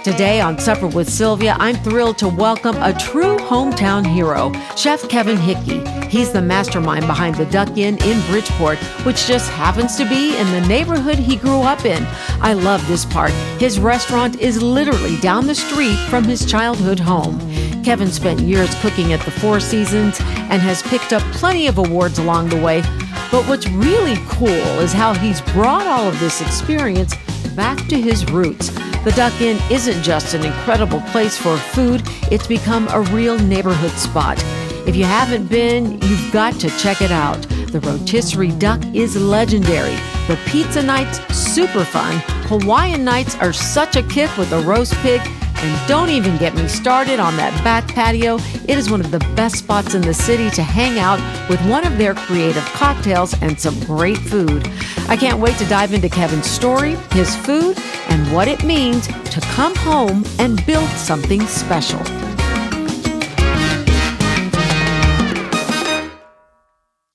Today on Supper with Sylvia, I'm thrilled to welcome a true hometown hero, Chef Kevin Hickey. He's the mastermind behind the Duck Inn in Bridgeport, which just happens to be in the neighborhood he grew up in. I love this part. His restaurant is literally down the street from his childhood home. Kevin spent years cooking at the Four Seasons and has picked up plenty of awards along the way. But what's really cool is how he's brought all of this experience back to his roots. The Duck Inn isn't just an incredible place for food, it's become a real neighborhood spot. If you haven't been, you've got to check it out. The rotisserie duck is legendary. The pizza nights, super fun. Hawaiian nights are such a kick with the roast pig. And don't even get me started on that back patio. It is one of the best spots in the city to hang out with one of their creative cocktails and some great food. I can't wait to dive into Kevin's story, his food, and what it means to come home and build something special.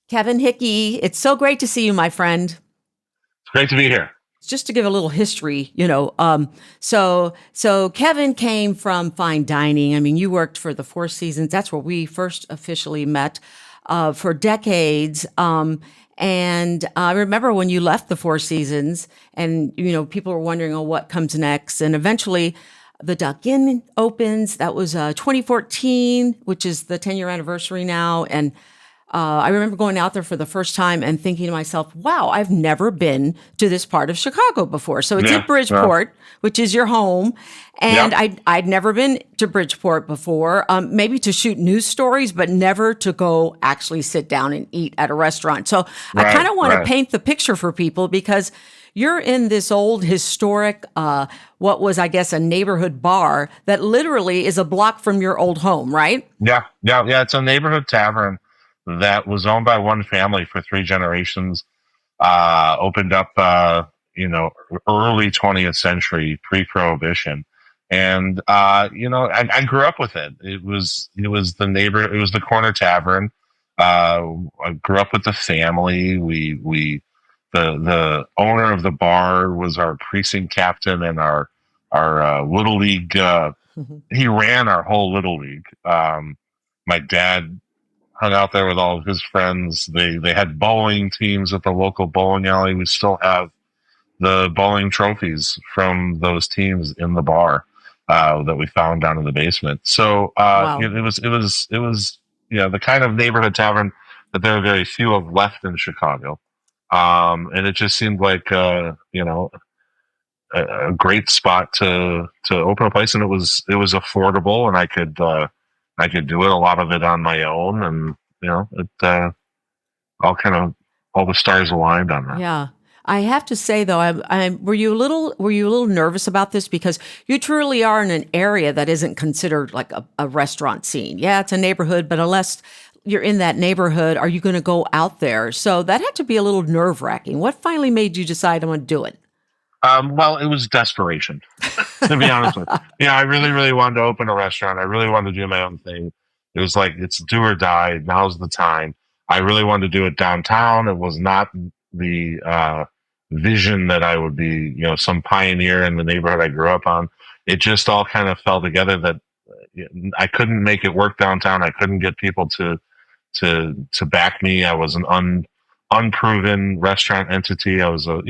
Kevin Hickey, it's so great to see you, my friend. It's great to be here. Just to give a little history, so Kevin came from fine dining. I mean, you worked for the Four Seasons. That's where we first officially met for decades. And I remember when you left the Four Seasons and, people were wondering, what comes next? And eventually the Duck Inn opens. That was 2014, which is the 10-year anniversary now. And I remember going out there for the first time and thinking to myself, wow, I've never been to this part of Chicago before. So it's in Bridgeport, which is your home. And I'd never been to Bridgeport before, maybe to shoot news stories, but never to go actually sit down and eat at a restaurant. So I kind of want to paint the picture for people because you're in this old historic, what was, I guess, a neighborhood bar that literally is a block from your old home, right? Yeah. It's a neighborhood tavern that was owned by one family for 3 generations, opened up, early 20th century, pre-prohibition. And, I grew up with it. It was the corner tavern. I grew up with the family. The owner of the bar was our precinct captain and our little league, he ran our whole little league. My dad hung out there with all of his friends. They had bowling teams at the local bowling alley. We still have the bowling trophies from those teams in the bar that we found down in the basement. So Wow. it was the kind of neighborhood tavern that there are very few of left in Chicago, and it just seemed like a great spot to open a place, and it was affordable, and I could do it, a lot of it on my own, and all the stars aligned on that. Yeah. I have to say though, were you a little nervous about this because you truly are in an area that isn't considered like a restaurant scene. Yeah, it's a neighborhood, but unless you're in that neighborhood, are you going to go out there? So that had to be a little nerve-wracking. What finally made you decide I'm going to do it? Well, it was desperation, to be honest with you. Yeah, I really, really wanted to open a restaurant. I really wanted to do my own thing. It was like, it's do or die. Now's the time. I really wanted to do it downtown. It was not the vision that I would be, some pioneer in the neighborhood I grew up on. It just all kind of fell together that I couldn't make it work downtown. I couldn't get people to back me. I was an unproven restaurant entity. I was a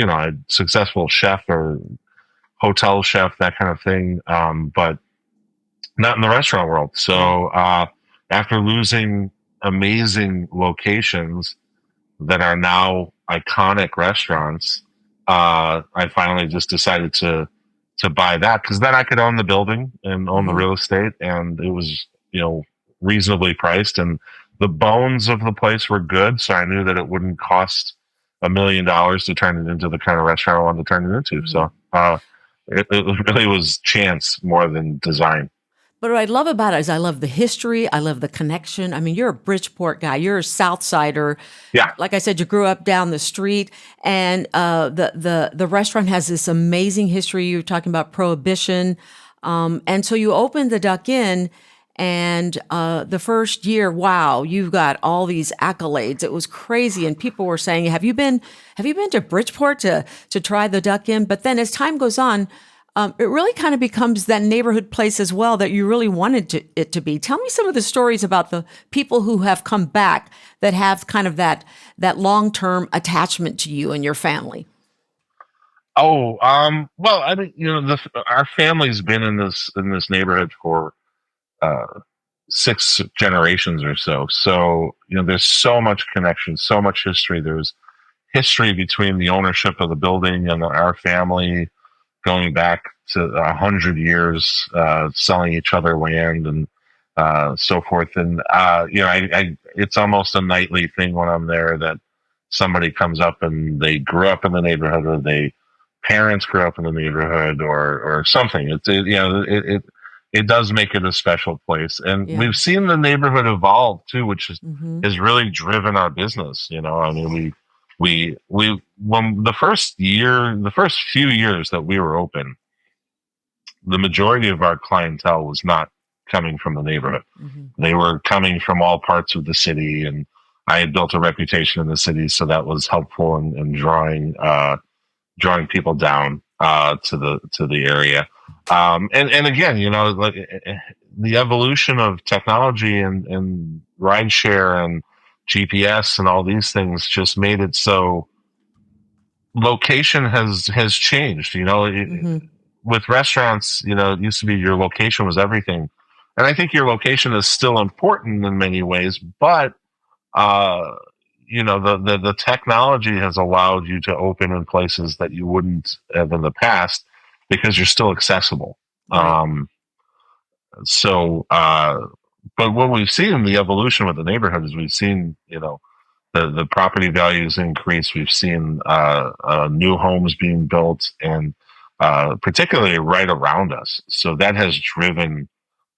successful chef or hotel chef, that kind of thing, but not in the restaurant world. So after losing amazing locations that are now iconic restaurants, I finally just decided to buy that, because then I could own the building and own the real estate, and it was reasonably priced, and the bones of the place were good, so I knew that it wouldn't cost $1 million to turn it into the kind of restaurant I wanted to turn it into. So it really was chance more than design. But what I love about it is I love the history. I love the connection. I mean, you're a Bridgeport guy. You're a South Sider. Yeah. Like I said, you grew up down the street, and the restaurant has this amazing history. You were talking about Prohibition. And so you opened the Duck Inn, and the first year, wow, you got all these accolades. It was crazy. And people were saying, have you been to Bridgeport to try the Duck Inn? But then as time goes on, it really kind of becomes that neighborhood place as well that you really wanted it to be. Tell me some of the stories about the people who have come back that have kind of that long-term attachment to you and your family. Oh, well, I mean, our family's been in this neighborhood for uh, 6 generations or so. So, there's so much connection, so much history. There's history between the ownership of the building and our family going back to 100 years, selling each other land and so forth. And it's almost a nightly thing when I'm there that somebody comes up and they grew up in the neighborhood, or they parents grew up in the neighborhood, or something. It does make it a special place, and Yeah. we've seen the neighborhood evolve too, which Hmm. has really driven our business. I mean, we when the first few years that we were open, the majority of our clientele was not coming from the neighborhood. Hmm. They were coming from all parts of the city, and I had built a reputation in the city, so that was helpful in drawing people down to the area. And again, like the evolution of technology and rideshare and GPS and all these things just made it so location has changed. Hmm. With restaurants, it used to be your location was everything, and I think your location is still important in many ways, but uh, the technology has allowed you to open in places that you wouldn't have in the past because you're still accessible. Right. Um, so, but what we've seen in the evolution with the neighborhood is we've seen, the property values increase. We've seen new homes being built, and particularly right around us. So that has driven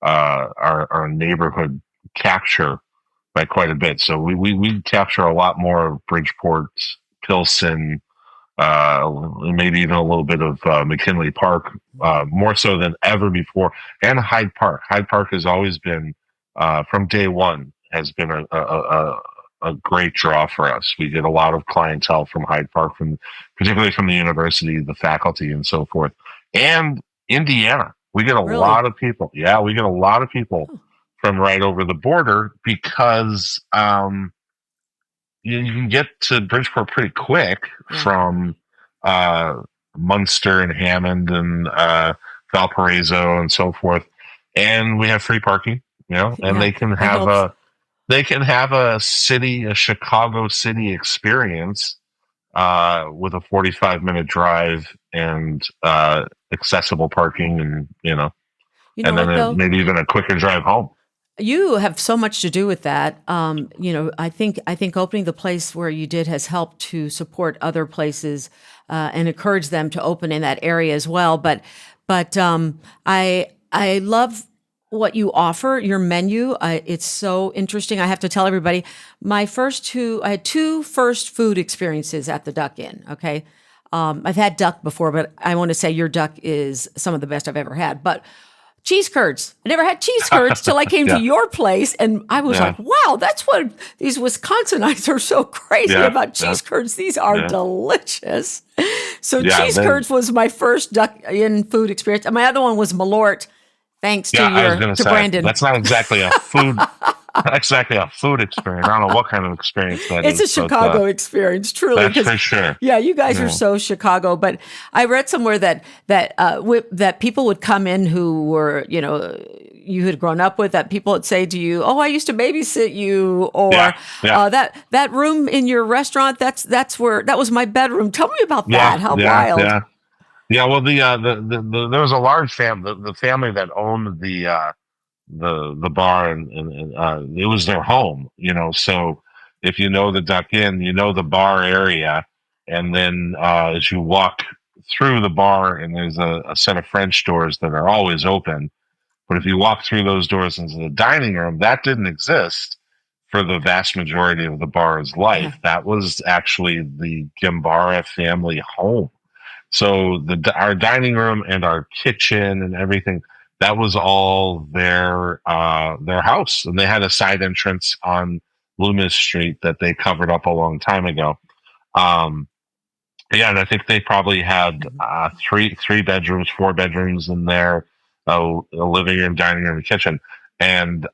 our neighborhood capture by quite a bit. So we capture a lot more of Bridgeport, Pilsen, maybe even a little bit of McKinley Park, more so than ever before, and Hyde Park. Hyde Park has always been, from day one, has been a great draw for us. We get a lot of clientele from Hyde Park, particularly from the university, the faculty, and so forth. And Indiana, we get a Really? lot of people. Yeah, we get a lot of people from right over the border because you can get to Bridgeport pretty quick Yeah. from uh, Munster and Hammond and Valparaiso and so forth, and we have free parking. And Yeah. That helps. they can have a Chicago city experience with a 45-minute drive and accessible parking, and You know and then what though? maybe even a quicker drive home. You have so much to do with that. I think opening the place where you did has helped to support other places and encourage them to open in that area as well. But I love what you offer. Your menu, it's so interesting. I have to tell everybody, I had two first food experiences at the Duck Inn. Okay. I've had duck before, but I want to say your duck is some of the best I've ever had. But cheese curds. I never had cheese curds till I came to Yeah, your place, and I was yeah, like, "Wow, that's what these Wisconsinites are so crazy yeah, about yeah, cheese curds. These are yeah, delicious." So yeah. cheese curds was my first duck in food experience. And my other one was Malort, thanks to Yeah, I was your gonna to say Brandon. that's not exactly a food. Not exactly a food experience. I don't know what kind of experience that It's a is, but Chicago experience, truly, that's because for sure. yeah, you guys are Yeah, so Chicago. But I read somewhere that people would come in who were, you had grown up with, that people would say to you, "Oh, I used to babysit you," or yeah, yeah, that room in your restaurant, that was my bedroom. Tell me about yeah, that. How yeah, wild! yeah. Yeah, well, there was a large family. The family that owned the bar, and it was their home. So if you know the Duck Inn, you know the bar area, and then as you walk through the bar, and there's a set of French doors that are always open. But if you walk through those doors into the dining room, that didn't exist for the vast majority of the bar's Yeah. life. That was actually the Gambara family home. So our dining room and our kitchen and everything, that was all their house, and they had a side entrance on Loomis Street that they covered up a long time ago. Um, Yeah, and I think they probably had Mhm. three bedrooms, four bedrooms in there, a living room, dining room, and kitchen. And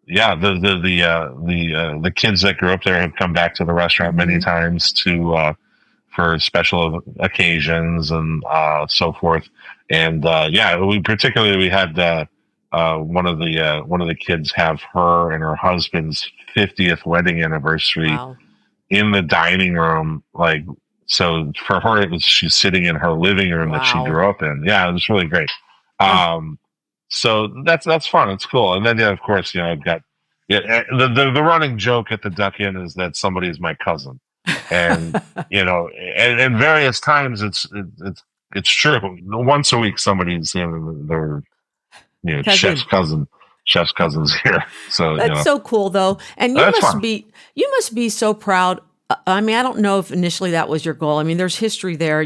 yeah, the kids that grew up there have come back to the restaurant many Mhm. times to for special occasions and so forth. And yeah, we had one of the kids have her and her husband's 50th wedding anniversary Wow. in the dining room. Like, so for her, it was she's sitting in her living room that she Wow. grew up in. Yeah, it was really great. Oh, Um, so that's fun. It's cool. And then yeah, of course, I've got the running joke at the Duck Inn is that somebody is my cousin, and and various times it's true. Once a week, somebody's their cousin. chef's cousin's here. So That's so cool though. And that's fun. you must be so proud. I mean, I don't know if initially that was your goal. I mean, there's history there,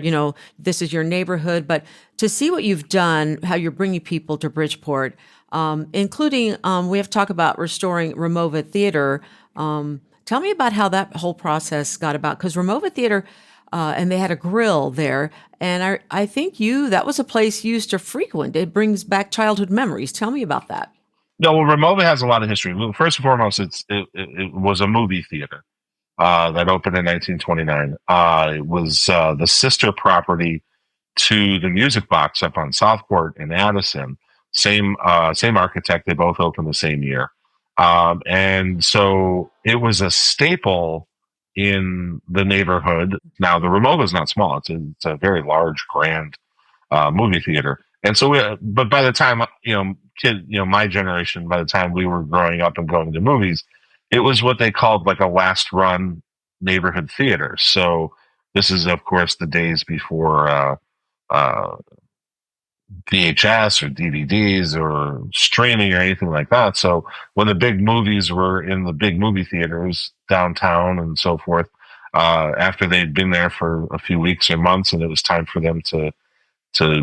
this is your neighborhood, but to see what you've done, how you're bringing people to Bridgeport, including we have to talk about restoring Ramova Theatre. Tell me about how that whole process got about because Ramova Theatre and they had a grill there. And I think that was a place you used to frequent. It brings back childhood memories. Tell me about that. No, well, Ramova has a lot of history. Well, first and foremost, it was a movie theater that opened in 1929. It was the sister property to the Music Box up on Southport in Addison. Same architect. They both opened the same year, and so it was a staple in the neighborhood. Now the Ramova is not small; it's a very large, grand movie theater. And so, but by the time my generation, by the time we were growing up and going to movies, it was what they called like a last run neighborhood theater. So this is, of course, the days before uh, VHS or DVDs or streaming or anything like that. So when the big movies were in the big movie theaters downtown and so forth, after they'd been there for a few weeks or months, and it was time for them to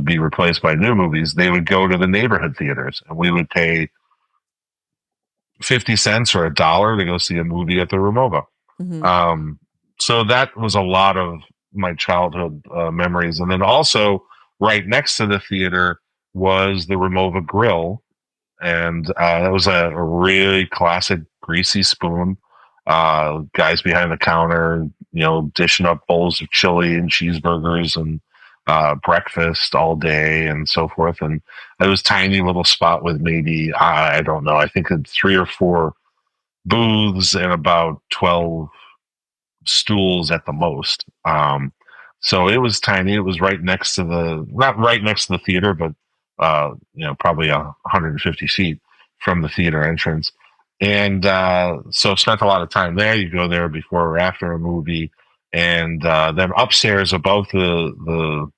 be replaced by new movies, they would go to the neighborhood theaters, and we would pay 50 cents or $1 to go see a movie at the Ramova. Hmm. Um, so that was a lot of my childhood memories. And then also, right next to the theater was the Ramova Grill, and that was a really classic greasy spoon. Guys behind the counter, dishing up bowls of chili and cheeseburgers and breakfast all day and so forth. And it was a tiny little spot with maybe I don't know, I think it's three or four booths and about 12 stools at the most. So it was tiny. It was right next to not right next to the theater, but probably 150 feet from the theater entrance. And so spent a lot of time there. You go there before or after a movie, and then upstairs above the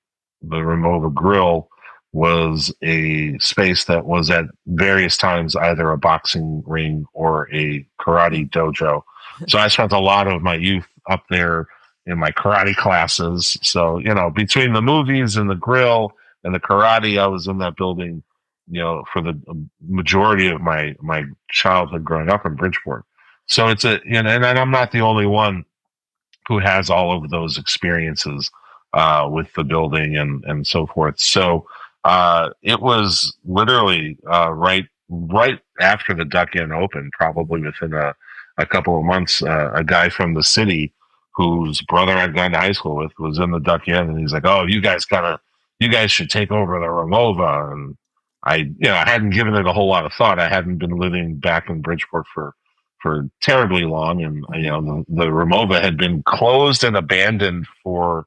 Ramova Grill was a space that was at various times either a boxing ring or a karate dojo. So I spent a lot of my youth up there in my karate classes. So, between the movies and the grill and the karate, I was in that building, for the majority of my childhood growing up in Bridgeport. So it's and I'm not the only one who has all of those experiences with the building and so forth. So it was literally right after the Duck Inn opened, probably within a couple of months. A guy from the city whose brother I'd gone to high school with was in the Duck Inn, and he's like, "Oh, you guys should take over the Ramova." And I hadn't given it a whole lot of thought. I hadn't been living back in Bridgeport for terribly long, and the Ramova had been closed and abandoned for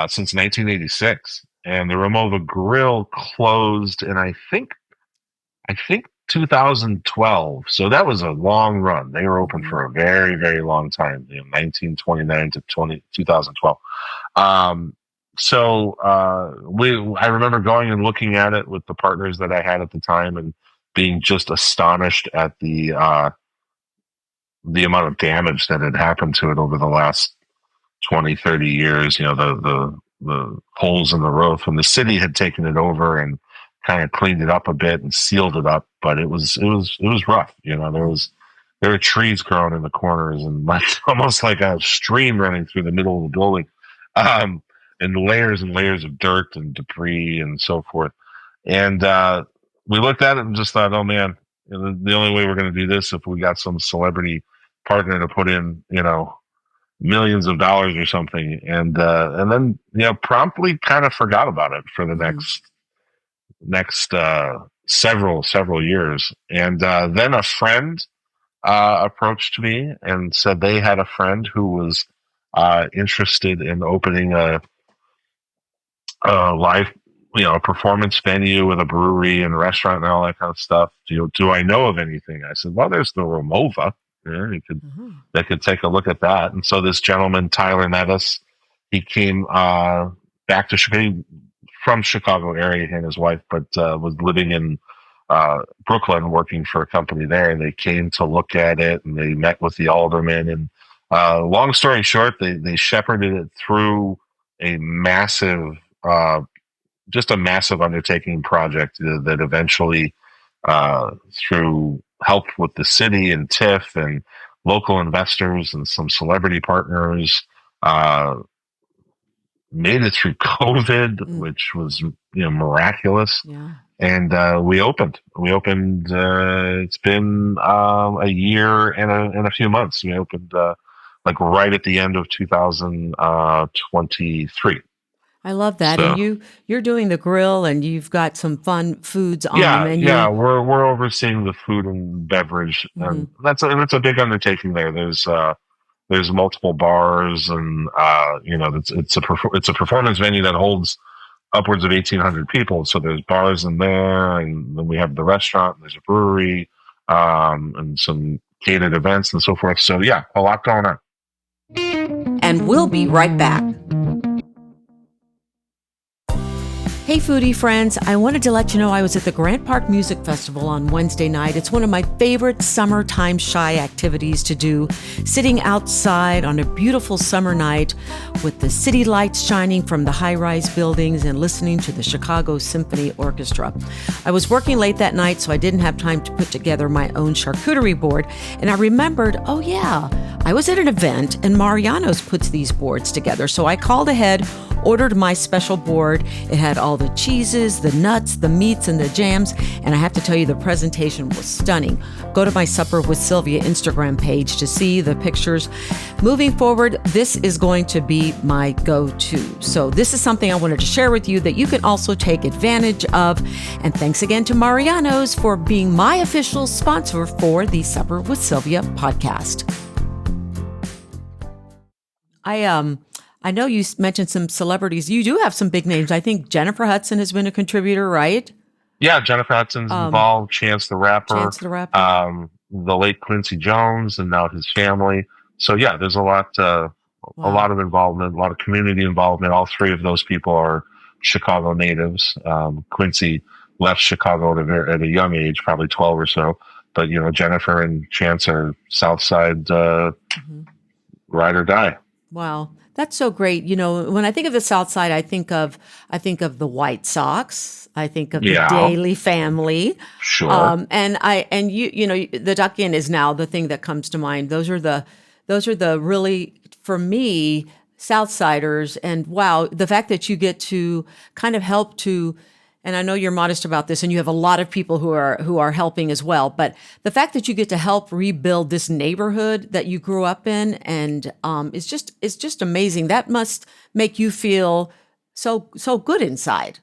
since 1986, and the Ramova Grill closed, and I think 2012. So that was a long run. They were open Hmm. for a very very long time, 1929 to 2012. Um, so I remember going and looking at it with the partners that I had at the time, and being just astonished at the amount of damage that had happened to it over the last 20, 30 years, the holes in the roof, and the city had taken it over and kind of cleaned it up a bit and sealed it up, but it was rough. There was there were trees growing in the corners and like almost like a stream running through the middle of the building, um, and layers of dirt and debris and so forth. And we looked at it and just thought, oh man, the only way we're going to do this if we got some celebrity partner to put in, millions of dollars or something, and then promptly kind of forgot about it for the next several years, and then a friend approached me and said they had a friend who was interested in opening a live, a performance venue with a brewery and a restaurant and all that kind of stuff. Do I know of anything? I said, well, there's the Ramova. Yeah, they could take a look at that. And so this gentleman, Tyler Nevis, he came back to Chicago from Chicago area, he and his wife, but was living in Brooklyn, working for a company there. And they came to look at it, and they met with the alderman. And long story short, they shepherded it through a massive, just a massive undertaking project that eventually, through help with the city and TIF and local investors and some celebrity partners, made it through COVID, which was miraculous. Yeah. And we opened. It's been a year and a few months. We opened like right at the end of 2023. I love that. So, And you're doing the grill, and you've got some fun foods on the menu. Yeah, we're overseeing the food and beverage, and that's a big undertaking there. There's multiple bars, and it's a performance venue that holds upwards of 1,800 people. So there's bars in there, and then we have the restaurant, and there's a brewery, and some catered events and so forth. So yeah, a lot going on. And we'll be right back. Hey foodie friends, I wanted to let you know I was at the Grant Park Music Festival on Wednesday night. It's one of my favorite summertime shy activities to do, sitting outside on a beautiful summer night with the city lights shining from the high-rise buildings and listening to the Chicago Symphony Orchestra. I was working late that night, so I didn't have time to put together my own charcuterie board, and I remembered, oh yeah, I was at an event and Mariano's puts these boards together, so I called ahead, ordered my special board. It had all the cheeses, the nuts, the meats, and the jams, and I have to tell you, the presentation was stunning. Go to my Supper with Sylvia Instagram page to see the pictures. Moving forward, this is going to be my go-to. So this is something I wanted to share with you that you can also take advantage of. And thanks again to Mariano's for being my official sponsor for the Supper with Sylvia podcast. I know you mentioned some celebrities. You do have some big names. I think Jennifer Hudson has been a contributor, right? Yeah, Jennifer Hudson's involved. Chance the Rapper. The late Quincy Jones, and now his family. So yeah, there's a lot of involvement, a lot of community involvement. All three of those people are Chicago natives. Quincy left Chicago at a young age, probably 12 or so. But Jennifer and Chance are South Side ride or die. Wow. That's so great. When I think of the South Side, I think of the White Sox. I think of the Daily Family. Sure. The Duck Inn is now the thing that comes to mind. Those are the really, for me, Southsiders. And wow, the fact that you get to kind of help to, and I know you're modest about this, and you have a lot of people who are helping as well. But the fact that you get to help rebuild this neighborhood that you grew up in, and it's just amazing. That must make you feel so good inside.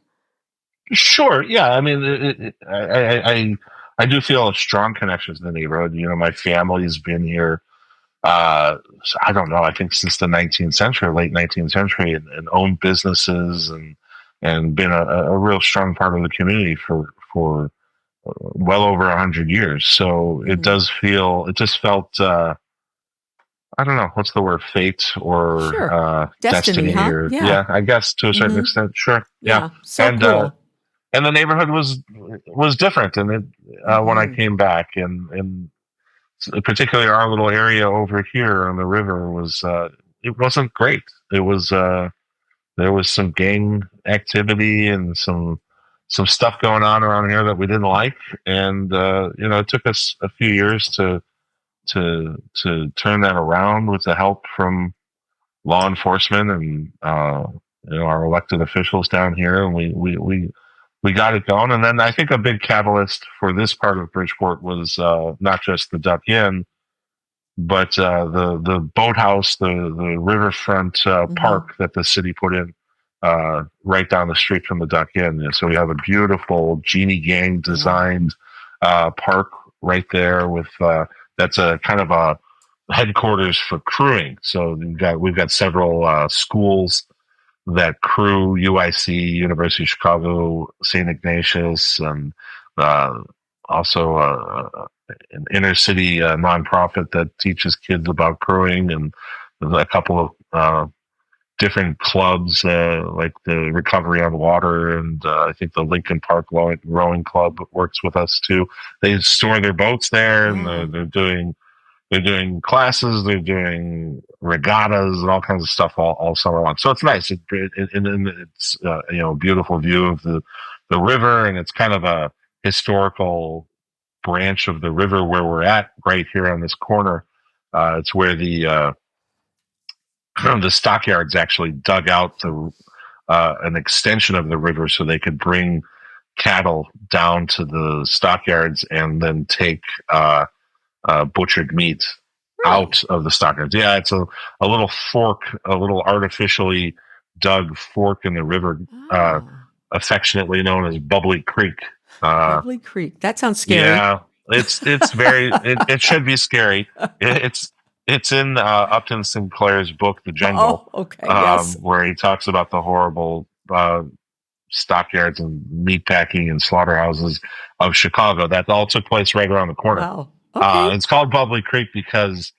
Sure. Yeah. I mean, I do feel a strong connection to the neighborhood. My family's been here. I don't know. I think since the 19th century, late 19th century, and owned businesses and been a real strong part of the community for well over 100 years. So it just felt, I don't know, what's the word, fate or destiny huh? or I guess to a certain extent. Sure. Yeah. So cool. And the neighborhood was different. And when I came back, and particularly our little area over here on the river it wasn't great. It was, there was some gang activity and some stuff going on around here that we didn't like, and it took us a few years to to turn that around with the help from law enforcement and our elected officials down here, and we got it going. And then I think a big catalyst for this part of Bridgeport was not just the Duck Inn, but the boathouse, the riverfront park that the city put in right down the street from the Duck Inn. And so we have a beautiful Genie Gang designed park right there with that's a kind of a headquarters for crewing. So we've got several schools that crew: UIC, University of Chicago, St. Ignatius, and also an inner city nonprofit that teaches kids about crewing, and a couple of different clubs like the Recovery on Water, and I think the Lincoln Park Rowing Club works with us too. They store their boats there, and they're doing classes, they're doing regattas and all kinds of stuff all summer long. So it's nice. It's a beautiful view of the river, and it's kind of a historical branch of the river where we're at right here on this corner. It's where the stockyards actually dug out an extension of the river so they could bring cattle down to the stockyards and then take butchered meat out of the stockyards. Yeah, it's a little fork, a little artificially dug fork in the river, affectionately known as Bubbly Creek. Bubbly Creek. That sounds scary. Yeah, it's very. It should be scary. It's in Upton Sinclair's book, The Jungle. Oh, okay. Yes. Where he talks about the horrible stockyards and meatpacking and slaughterhouses of Chicago. That all took place right around the corner. Wow. Okay. It's called Bubbly Creek because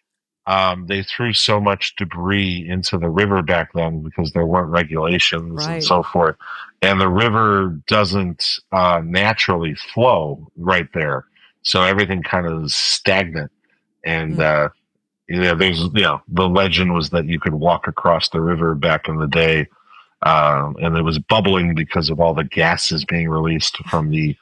they threw so much debris into the river back then because there weren't regulations and so forth. And the river doesn't naturally flow right there. So everything kind of is stagnant. And there's the legend was that you could walk across the river back in the day, and it was bubbling because of all the gases being released from the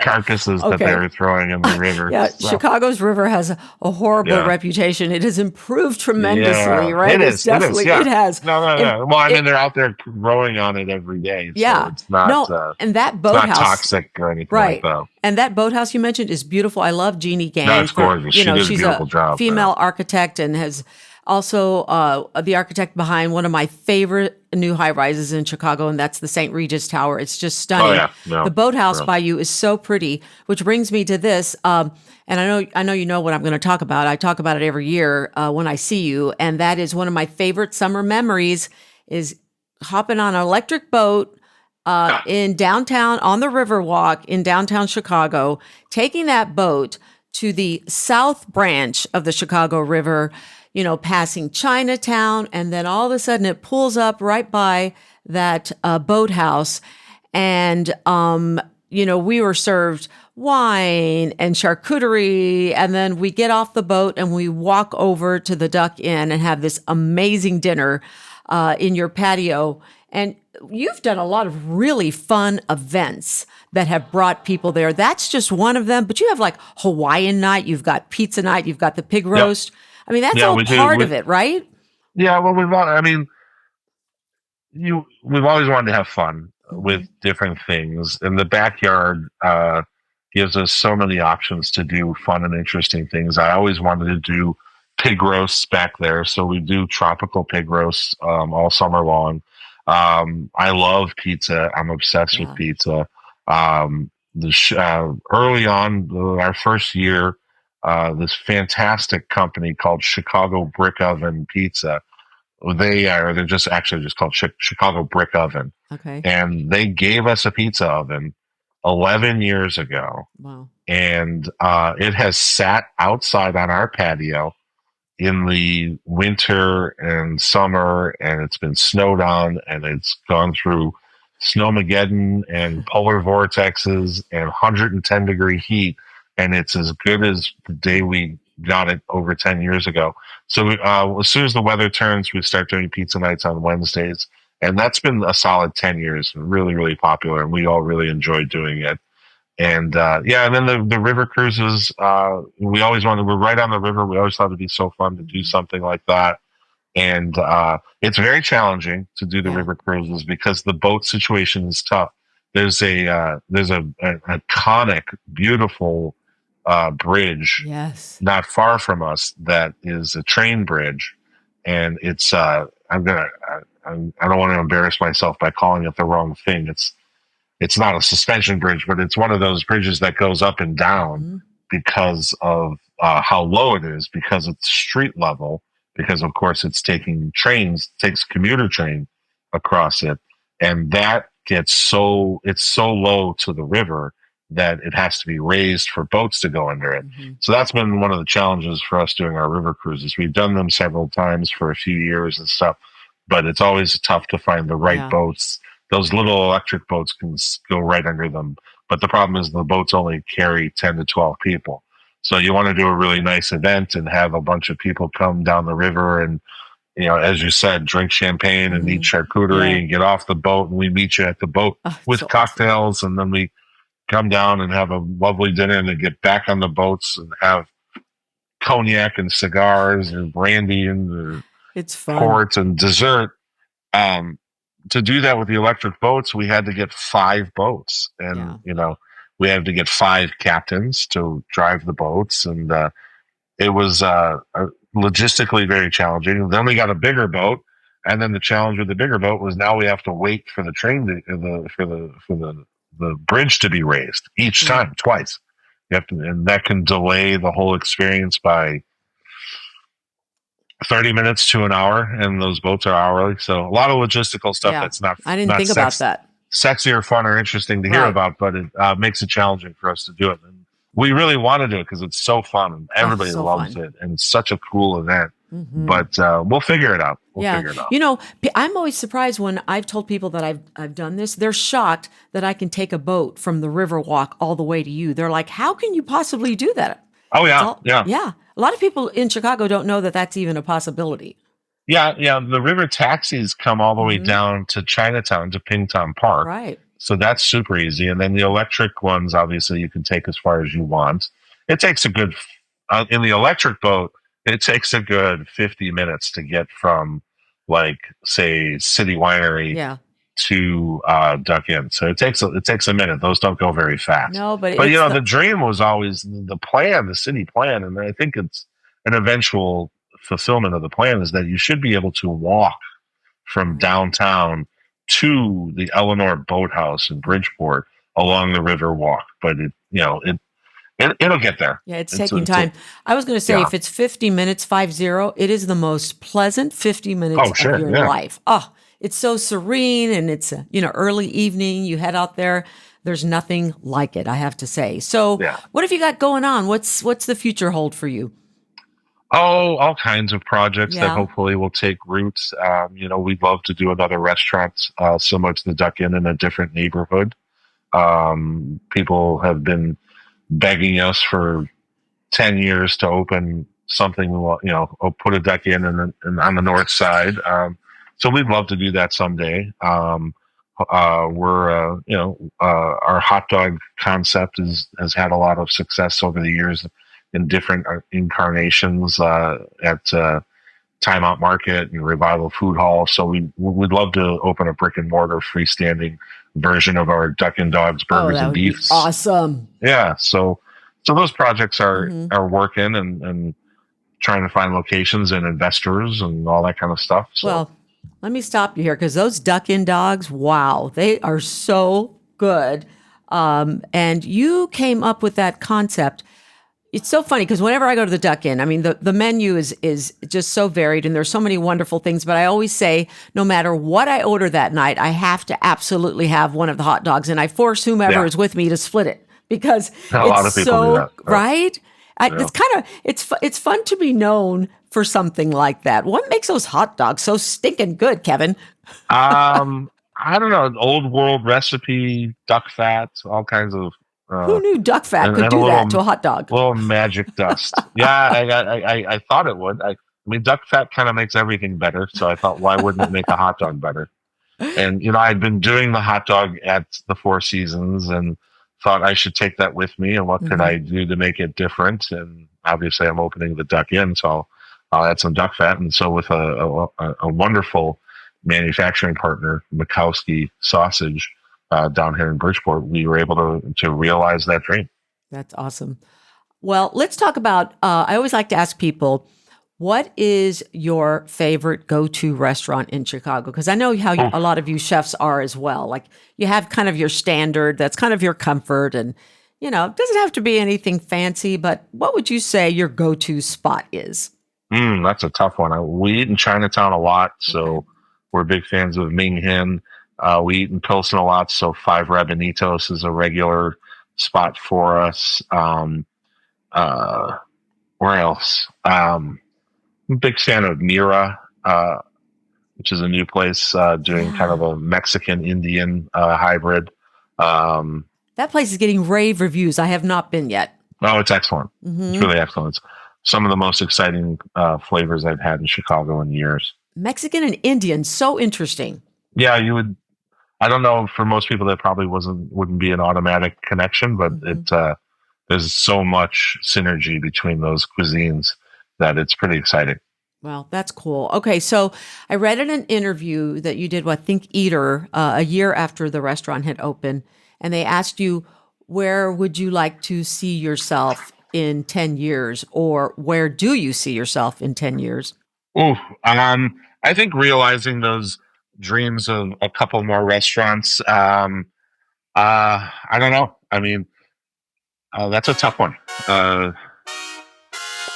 carcasses that they were throwing in the river. So. Chicago's river has a horrible reputation. It has improved tremendously, right? It is. It has. No. Well, I mean, they're out there rowing on it every day. So it's not, and that boathouse, not toxic or anything like that. And that boathouse you mentioned is beautiful. I love Jeannie Gang. No, it's gorgeous. She did a beautiful job. Female architect and has also the architect behind one of my favorite new high-rises in Chicago, and that's the St. Regis Tower. It's just stunning. The boathouse by you is so pretty, which brings me to this. And I know you know what I'm going to talk about. I talk about it every year when I see you, and that is one of my favorite summer memories is hopping on an electric boat in downtown, on the Riverwalk in downtown Chicago, taking that boat to the South Branch of the Chicago River, passing Chinatown, and then all of a sudden it pulls up right by that boathouse. And, we were served wine and charcuterie, and then we get off the boat and we walk over to the Duck Inn and have this amazing dinner in your patio. And you've done a lot of really fun events that have brought people there. That's just one of them, but you have like Hawaiian night, you've got pizza night, you've got the pig roast. Yep. I mean, that's all part of it, right? Yeah, well, we've always wanted to have fun with different things, and the backyard gives us so many options to do fun and interesting things. I always wanted to do pig roasts back there, so we do tropical pig roasts all summer long. I love pizza. I'm obsessed with pizza. Early on, our first year, this fantastic company called Chicago Brick Oven Pizza. They're just called Chicago Brick Oven. Okay. And they gave us a pizza oven 11 years ago. Wow. And it has sat outside on our patio in the winter and summer, and it's been snowed on, and it's gone through snowmageddon and polar vortexes and 110-degree heat. And it's as good as the day we got it over 10 years ago. So as soon as the weather turns, we start doing pizza nights on Wednesdays. And that's been a solid 10 years, really, really popular. And we all really enjoy doing it. And and then the river cruises. We always wanted. We're right on the river. We always thought it'd be so fun to do something like that. And it's very challenging to do the Yeah. river cruises because the boat situation is tough. There's an iconic, beautiful bridge Yes. not far from us that is a train bridge, and it's I don't want to embarrass myself by calling it the wrong thing. It's not a suspension bridge, but it's one of those bridges that goes up and down Mm-hmm. because of how low it is, because it's street level, because of course it's taking trains, takes commuter train across it, and that it's so low to the river that it has to be raised for boats to go under it. Mm-hmm. So that's been one of the challenges for us doing our river cruises. We've done them several times for a few years and stuff, but it's always tough to find the right Yeah. boats. Those little electric boats can go right under them. But the problem is the boats only carry 10 to 12 people. So you want to do a really nice event and have a bunch of people come down the river and, as you said, drink champagne and eat charcuterie Yeah. and get off the boat. And we meet you at the boat Oh, with so cocktails. And then we come down and have a lovely dinner and then get back on the boats and have cognac and cigars and brandy and it's fun. port and dessert. Um, to do that with the electric boats, we had to get 5 boats, and we had to get 5 captains to drive the boats, and it was logistically very challenging. Then we got a bigger boat, and then the challenge with the bigger boat was now we have to wait for the train for the bridge to be raised each time, twice. You have to, and that can delay the whole experience by 30 minutes to an hour, and those boats are hourly. So a lot of logistical stuff that's not I didn't think about that. Sexy or fun or interesting to hear about, but it makes it challenging for us to do it. And we really want to do it because it's so fun and everybody loves it, and it's such a cool event. Mm-hmm. But we'll figure it out. We'll figure it out. I'm always surprised when I've told people that I've done this. They're shocked that I can take a boat from the river walk all the way to you. They're like, "How can you possibly do that?" Oh yeah, yeah. A lot of people in Chicago don't know that that's even a possibility. Yeah. The river taxis come all the way down to Chinatown to Pington Park. Right. So that's super easy. And then the electric ones, obviously, you can take as far as you want. It takes a good, in the electric boat, it takes a good 50 minutes to get from, like, say, City Winery to Duck Inn. So it takes a minute. Those don't go very fast. No, but the dream was always the plan, the city plan, and I think it's an eventual fulfillment of the plan is that you should be able to walk from downtown to the Eleanor Boathouse in Bridgeport along the river walk. But it'll get there. Yeah, it's taking time. I was going to say, if it's 50 minutes, 50, it is the most pleasant 50 minutes of your life. Oh, it's so serene, and it's early evening. You head out there. There's nothing like it, I have to say. So, what have you got going on? What's the future hold for you? Oh, all kinds of projects that hopefully will take roots. We'd love to do another restaurant similar to the Duck Inn in a different neighborhood. People have been begging us for 10 years to open something, put a Duck Inn on the north side. So we'd love to do that someday. Our hot dog concept has had a lot of success over the years in different incarnations at Time Out Market and Revival Food Hall. So we'd love to open a brick and mortar freestanding version of our Duck and Dogs burgers and beefs. Awesome. Yeah. So those projects are working and trying to find locations and investors and all that kind of stuff. So. Well, let me stop you here because those Duck and Dogs, wow, they are so good. And you came up with that concept. It's so funny because whenever I go to the Duck Inn, I mean, the menu is just so varied and there's so many wonderful things. But I always say, no matter what I order that night, I have to absolutely have one of the hot dogs. And I force whomever is with me to split it because a lot of people do that. Right? It's fun to be known for something like that. What makes those hot dogs so stinking good, Kevin? I don't know. An old world recipe, duck fat, all kinds of. Who knew duck fat could do that to a hot dog? A little magic dust. I thought it would. I mean, duck fat kind of makes everything better. So I thought, why wouldn't it make a hot dog better? And, I'd been doing the hot dog at the Four Seasons and thought I should take that with me, and what could Mm-hmm. I do to make it different? And obviously, I'm opening the Duck Inn, so I'll add some duck fat. And so, with a wonderful manufacturing partner, Mikowski Sausage, down here in Bridgeport, we were able to realize that dream. That's awesome. Well, let's talk about, I always like to ask people, what is your favorite go-to restaurant in Chicago? Because I know how a lot of you chefs are as well. Like you have kind of your standard, that's kind of your comfort. And, it doesn't have to be anything fancy, but what would you say your go-to spot is? That's a tough one. We eat in Chinatown a lot, so we're big fans of Ming Hin. We eat in Pilsen a lot, so Five Rabanitos is a regular spot for us. Where else? I'm a big fan of Mira, which is a new place doing kind of a Mexican-Indian hybrid. That place is getting rave reviews. I have not been yet. Oh, it's excellent. It's really excellent. It's some of the most exciting flavors I've had in Chicago in years. Mexican and Indian, so interesting. Yeah, you would. I don't know, for most people that probably wouldn't be an automatic connection, but there's so much synergy between those cuisines that it's pretty exciting. Well, that's cool. Okay, so I read in an interview that you did with Think Eater a year after the restaurant had opened, and they asked you, where would you like to see yourself in 10 years, or where do you see yourself in 10 years? I think realizing those dreams of a couple more restaurants. I don't know. I mean, that's a tough one.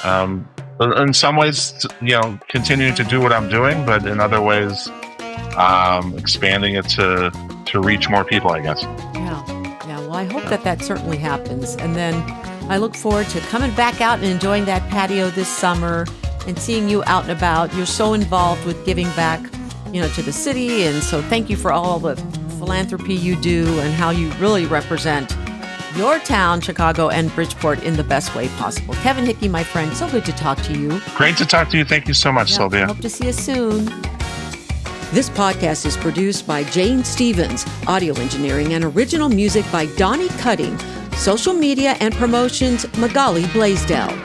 In some ways, continuing to do what I'm doing, but in other ways, expanding it to reach more people, I guess. Yeah. Well, I hope that certainly happens. And then I look forward to coming back out and enjoying that patio this summer and seeing you out and about. You're so involved with giving back, to the city. And so thank you for all the philanthropy you do and how you really represent your town, Chicago, and Bridgeport in the best way possible. Kevin Hickey, my friend, so good to talk to you. Great to talk to you. Thank you so much, Sylvia. Hope to see you soon. This podcast is produced by Jane Stevens, audio engineering and original music by Donnie Cutting, social media and promotions, Magali Blaisdell.